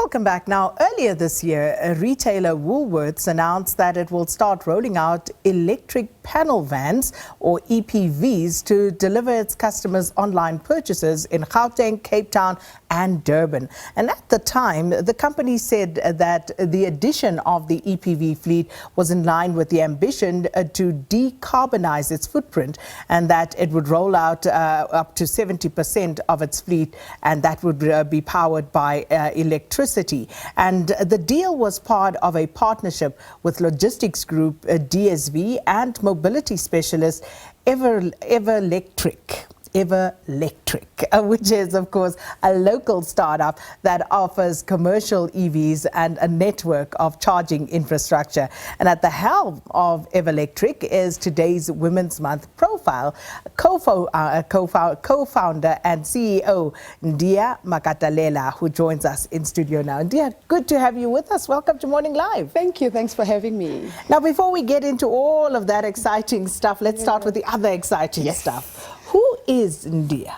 Welcome back. Now, earlier this year, retailer Woolworths announced that it will start rolling out electric panel vans or EPVs to deliver its customers online purchases in Gauteng, Cape Town and Durban. And at the time, the company said that the addition of the EPV fleet was in line with the ambition to decarbonise its footprint, and that it would roll out up to 70% of its fleet, and that would be powered by electricity. And the deal was part of a partnership with logistics group DSV and mobility specialist Everlectric, which is, of course, a local startup that offers commercial EVs and a network of charging infrastructure. And at the helm of Everlectric is today's Women's Month profile, co-founder and CEO Ndia Magadalela, who joins us in studio now. Ndia, good to have you with us. Welcome to Morning Live. Thank you. Thanks for having me. Now, before we get into all of that exciting stuff, let's start with the other exciting stuff. Who is Ndia?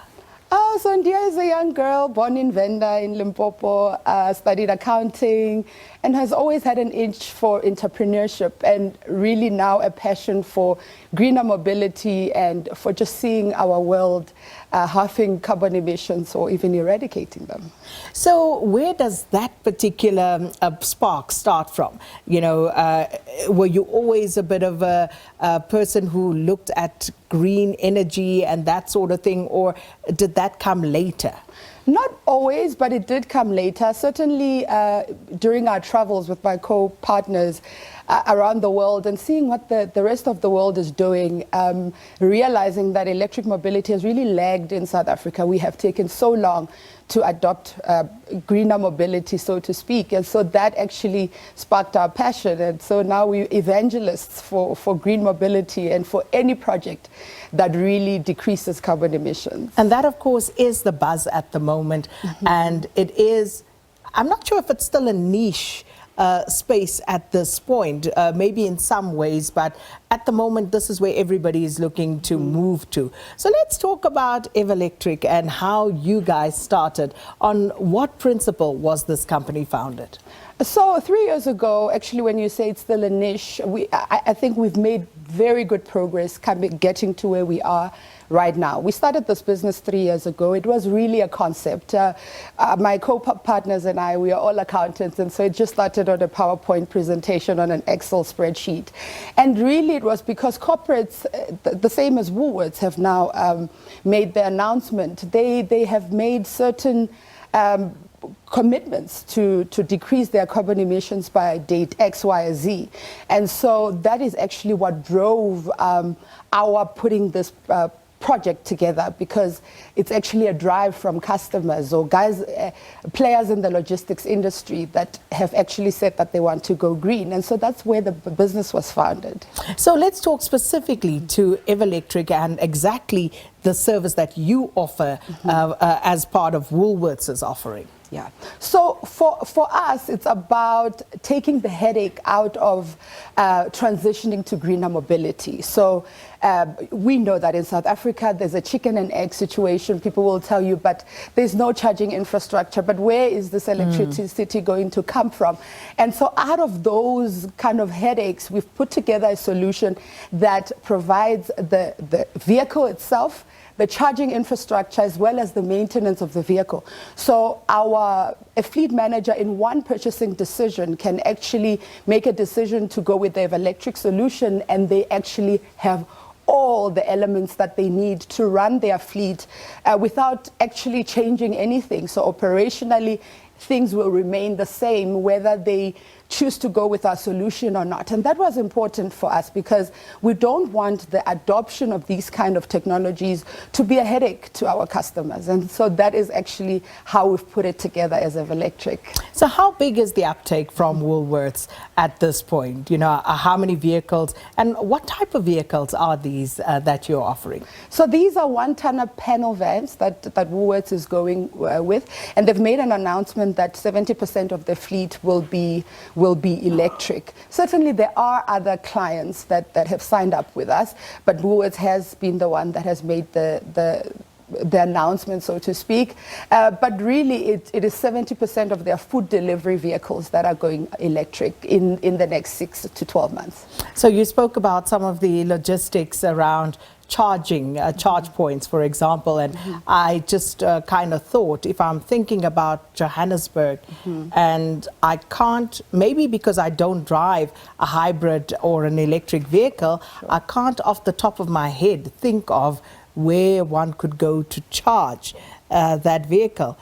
So Ndia is a young girl born in Venda in Limpopo, studied accounting, and has always had an itch for entrepreneurship and really now a passion for greener mobility and for just seeing our world halving carbon emissions or even eradicating them. So where does that particular spark start from? You know, were you always a bit of a person who looked at green energy and that sort of thing, or did that come later? Not always, but it did come later. Certainly during our travels with my co-partners around the world and seeing what the rest of the world is doing, realizing that electric mobility has really lagged in South Africa. We have taken so long to adopt greener mobility, so to speak. And so that actually sparked our passion. And so now we're evangelists for green mobility and for any project that really decreases carbon emissions. And that, of course, is the buzz at the moment. And it is, I'm not sure if it's still a niche space at this point, maybe in some ways, but at the moment this is where everybody is looking to move to. So let's talk about Everlectric and how you guys started. On what principle was this company founded? So 3 years ago, actually, when you say it's still a niche, I think we've made very good progress getting to where we are right now. We started this business 3 years ago. It was really a concept. My co-partners and I, we are all accountants, and so it just started on a PowerPoint presentation on an Excel spreadsheet. And really it was because corporates, the same as Woolworths, have now made the announcement. They have made certain commitments to decrease their carbon emissions by date X, Y, or Z. And so that is actually what drove our putting this project together, because it's actually a drive from customers or players in the logistics industry that have actually said that they want to go green. And so that's where the business was founded. So let's talk specifically to Everlectric and exactly the service that you offer as part of Woolworths' offering. Yeah. So for us, it's about taking the headache out of transitioning to greener mobility. So we know that in South Africa, there's a chicken and egg situation. People will tell you, but there's no charging infrastructure. But where is this electricity going to come from? And so out of those kind of headaches, we've put together a solution that provides the vehicle itself, the charging infrastructure, as well as the maintenance of the vehicle. So a fleet manager in one purchasing decision can actually make a decision to go with the Everlectric solution, and they actually have all the elements that they need to run their fleet without actually changing anything. So operationally, things will remain the same whether they choose to go with our solution or not. And that was important for us because we don't want the adoption of these kind of technologies to be a headache to our customers. And so that is actually how we've put it together as Everlectric. So how big is the uptake from Woolworths at this point? You know, how many vehicles and what type of vehicles are these that you're offering? So these are one-tonner panel vans that Woolworths is going with, and they've made an announcement that 70% of their fleet will be electric. Certainly there are other clients that have signed up with us, but Woolworths has been the one that has made the the announcement, so to speak. But really, it is 70% of their food delivery vehicles that are going electric in the next 6 to 12 months. So you spoke about some of the logistics around charging, charge points, for example, and I just kind of thought, if I'm thinking about Johannesburg, and I can't, maybe because I don't drive a hybrid or an electric vehicle, I can't off the top of my head think of where one could go to charge that vehicle.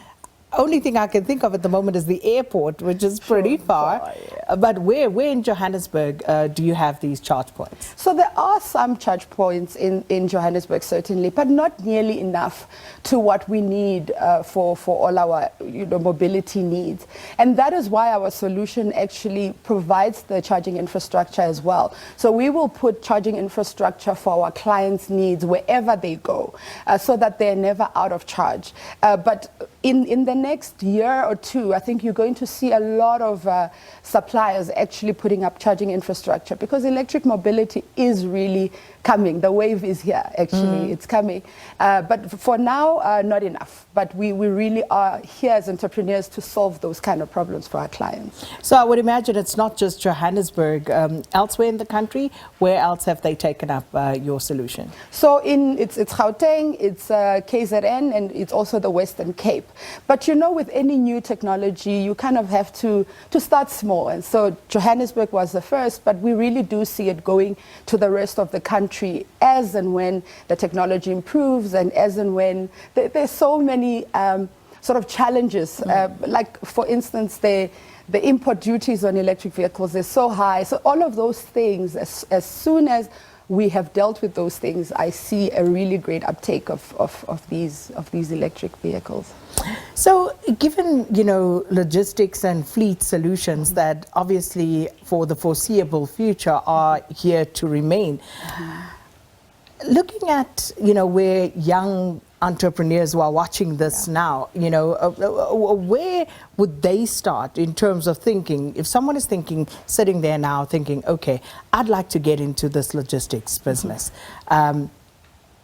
Only thing I can think of at the moment is the airport, which is pretty far. But where in Johannesburg do you have these charge points? So there are some charge points in Johannesburg, certainly, but not nearly enough to what we need for all our mobility needs. And that is why our solution actually provides the charging infrastructure as well. So we will put charging infrastructure for our clients' needs wherever they go, so that they're never out of charge. But in the next year or two, I think you're going to see a lot of suppliers actually putting up charging infrastructure, because electric mobility is really coming. The wave is here, actually. It's coming. But for now, not enough. But we really are here as entrepreneurs to solve those kind of problems for our clients. So I would imagine it's not just Johannesburg. Elsewhere in the country, where else have they taken up your solution? So it's Gauteng, it's KZN, and it's also the Western Cape. But with any new technology, you kind of have to start small. And so Johannesburg was the first, but we really do see it going to the rest of the country as and when the technology improves, and as and when there's so many sort of challenges. Like, for instance, the import duties on electric vehicles is so high. So all of those things, as soon as we have dealt with those things, I see a really great uptake of these electric vehicles. So given, logistics and fleet solutions that obviously for the foreseeable future are here to remain, looking at, where young entrepreneurs who are watching this now, where would they start in terms of thinking? If someone is thinking, sitting there now thinking, okay, I'd like to get into this logistics business,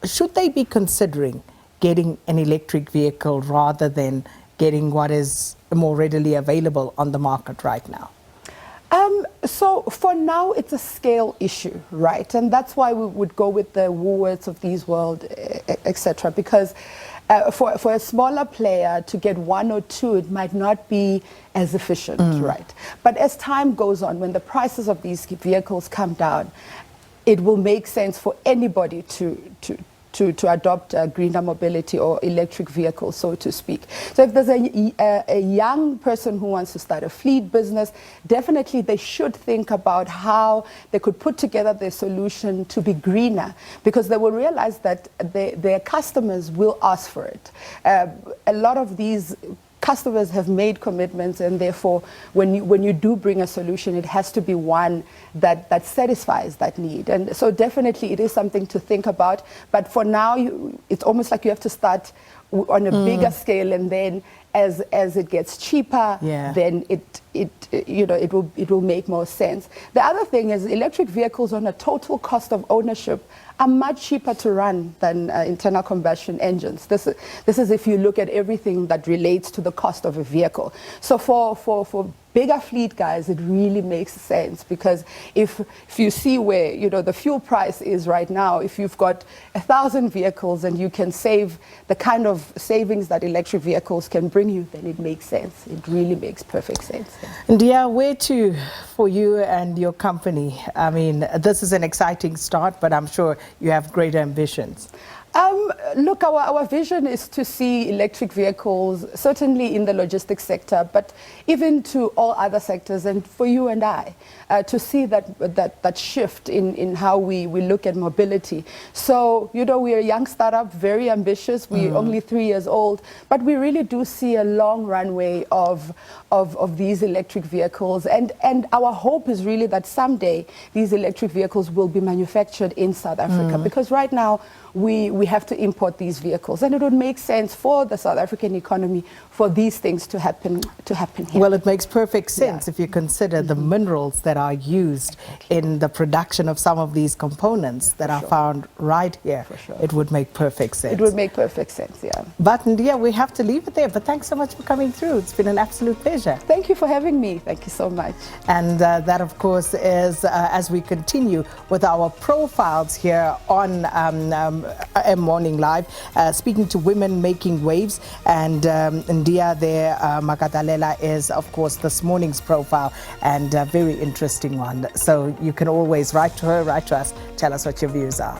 should they be considering getting an electric vehicle rather than getting what is more readily available on the market right now? So for now, it's a scale issue, right? And that's why we would go with the Woolworths of these world, etc. Because for a smaller player to get one or two, it might not be as efficient, right? But as time goes on, when the prices of these vehicles come down, it will make sense for anybody to adopt greener mobility or electric vehicles, so to speak. So if there's a young person who wants to start a fleet business, definitely they should think about how they could put together their solution to be greener, because they will realize that their customers will ask for it. A lot of these customers have made commitments, and therefore when you do bring a solution, it has to be one that satisfies that need. And so definitely it is something to think about, but for now it's almost like you have to start on a bigger scale, and then as it gets cheaper, then it will make more sense. The other thing is, electric vehicles on a total cost of ownership are much cheaper to run than internal combustion engines. This is if you look at everything that relates to the cost of a vehicle. So for bigger fleet guys, it really makes sense, because if you see where the fuel price is right now, if you've got 1,000 vehicles and you can save the kind of savings that electric vehicles can bring you, then it makes sense. It really makes perfect sense. Ndia, where to for you and your company? I mean, this is an exciting start, but I'm sure you have great ambitions. Look, our vision is to see electric vehicles, certainly in the logistics sector, but even to all other sectors, and for you and I, to see that shift in how we look at mobility. So, we're a young startup, very ambitious. We're only 3 years old, but we really do see a long runway of these electric vehicles. And our hope is really that someday these electric vehicles will be manufactured in South Africa, because right now we have to import these vehicles, and it would make sense for the South African economy for these things to happen here. Well, it makes perfect sense if you consider the minerals that are used in the production of some of these components that are found right here. It would make perfect sense. It would make perfect sense, yeah. But Ndia, we have to leave it there. But thanks so much for coming through. It's been an absolute pleasure. Thank you for having me. Thank you so much. And that, of course, is as we continue with our profiles here on M Morning Live, speaking to women making waves. And Ndia there, Magadalela is, of course, this morning's profile, and a very interesting one. So you can always write to her, write to us, tell us what your views are.